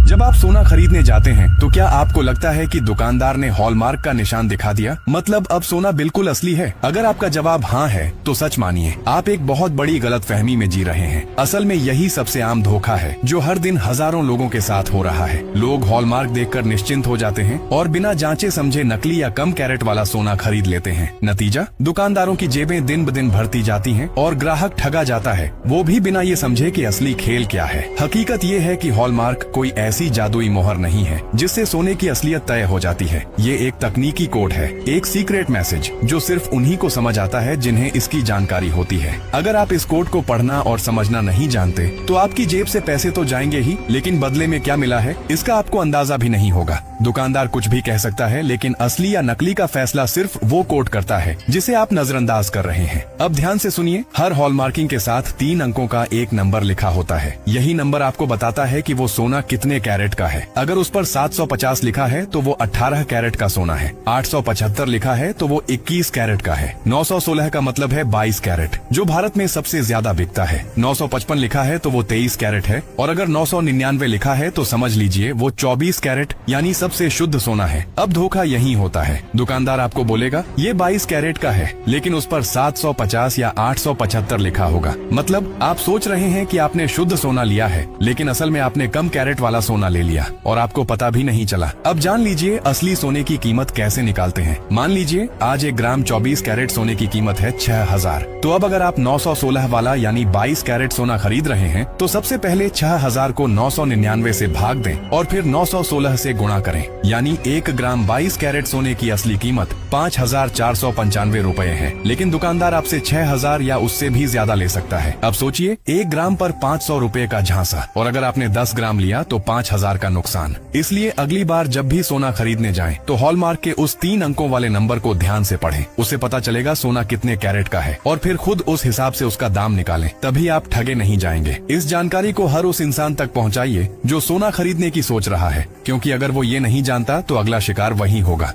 जब आप सोना खरीदने जाते हैं तो क्या आपको लगता है कि दुकानदार ने हॉलमार्क का निशान दिखा दिया, मतलब अब सोना बिल्कुल असली है? अगर आपका जवाब हाँ है तो सच मानिए, आप एक बहुत बड़ी गलतफहमी में जी रहे हैं। असल में यही सबसे आम धोखा है जो हर दिन हजारों लोगों के साथ हो रहा है। लोग हॉलमार्क देखकर निश्चिंत हो जाते हैं और बिना जांचे समझे नकली या कम कैरेट वाला सोना खरीद लेते हैं। नतीजा, दुकानदारों की जेबें दिन ब दिन भरती जाती हैं और ग्राहक ठगा जाता है, वो भी बिना ये समझे कि असली खेल क्या है। हकीकत ये है कि हॉलमार्क कोई ऐसी जादुई मोहर नहीं है जिससे सोने की असलियत तय हो जाती है। ये एक तकनीकी कोड है, एक सीक्रेट मैसेज जो सिर्फ उन्हीं को समझ आता है जिन्हें इसकी जानकारी होती है। अगर आप इस कोड को पढ़ना और समझना नहीं जानते तो आपकी जेब से पैसे तो जाएंगे ही, लेकिन बदले में क्या मिला है इसका आपको अंदाजा भी नहीं होगा। दुकानदार कुछ भी कह सकता है, लेकिन असली या नकली का फैसला सिर्फ वो कोड करता है जिसे आप नजरअंदाज कर रहे हैं। अब ध्यान से सुनिए, हर हॉलमार्किंग के साथ 3 अंकों का एक नंबर लिखा होता है। यही नंबर आपको बताता है कि वो सोना कितने कैरेट का है। अगर उस पर 750 लिखा है तो वो 18 कैरेट का सोना है। 875 लिखा है तो वो 21 कैरेट का है। 916 का मतलब है 22 कैरेट, जो भारत में सबसे ज्यादा बिकता है। 955 लिखा है तो वो 23 कैरेट है, और अगर 999 लिखा है तो समझ लीजिए वो 24 कैरेट यानी सबसे शुद्ध सोना है। अब धोखा यही होता है, दुकानदार आपको बोलेगा ये 22 कैरेट का है, लेकिन उस पर 750 या 875 लिखा होगा। मतलब आप सोच रहे हैं कि आपने शुद्ध सोना लिया है, लेकिन असल में आपने कम कैरेट वाला सोना ले लिया और आपको पता भी नहीं चला। अब जान लीजिए असली सोने की कीमत कैसे निकालते हैं। मान लीजिए आज 1 ग्राम 24 कैरेट सोने की कीमत है 6000। तो अब अगर आप 916 वाला यानी 22 कैरेट सोना खरीद रहे हैं तो सबसे पहले 6000 को 999 से भाग दें और फिर 916 से गुणा करें, यानी 1 ग्राम 22 कैरेट सोने की असली कीमत 5495 रुपए है, लेकिन दुकानदार आपसे 6000 या उससे भी ज्यादा ले सकता है। अब सोचिए, 1 ग्राम पर 500 रुपए का झांसा, और अगर आपने 10 ग्राम लिया तो 5000 का नुकसान। इसलिए अगली बार जब भी सोना खरीदने जाएं तो हॉलमार्क के उस 3 अंकों वाले नंबर को ध्यान से पढ़ें। उससे पता चलेगा सोना कितने कैरेट का है और फिर खुद उस हिसाब से उसका दाम निकालें, तभी आप ठगे नहीं जाएंगे। इस जानकारी को हर उस इंसान तक पहुंचाइए जो सोना खरीदने की सोच रहा है, क्योंकि अगर वो ये नहीं जानता तो अगला शिकार वही होगा।